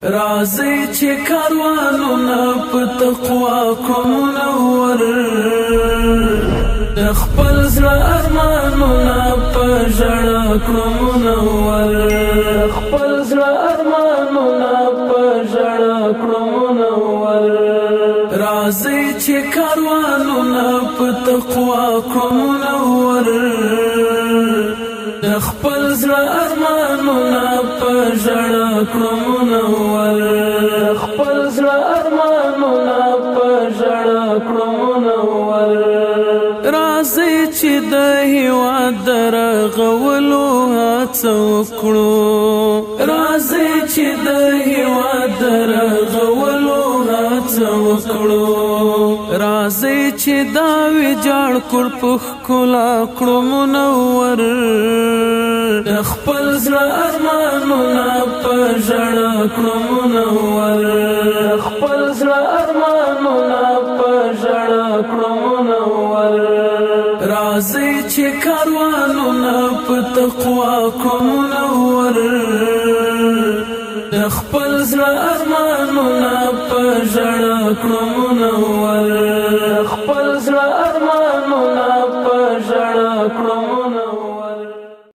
راځي چې کاروانونه په تقوا کوم منور د خپل زړه ارمانونه په ژړا کوم منور خپل زړه ارمانونه په ژړا کوم منور راځي چې کاروانونه په تقوا کوم منور د خپل زړه ارمانونه په ژړا کوم منور خپل زړه ارمانونه په ژړا کوم منور راځي چې د هېواد د رغولو هڅه وکړو راځي چې د هېواد د رغولو هڅه وکړو راځي چې دا ویجاړ کړ په ښکلا کړو منور د خپل زړه ارمانونه په ژړا کړو منور خپل زړه ارمانونه په ژړا کړو منور راځي چې کاروانونه په تقوا کړو منور د خپل زړه ارمانونه په ژړا کړو منور خپل زړه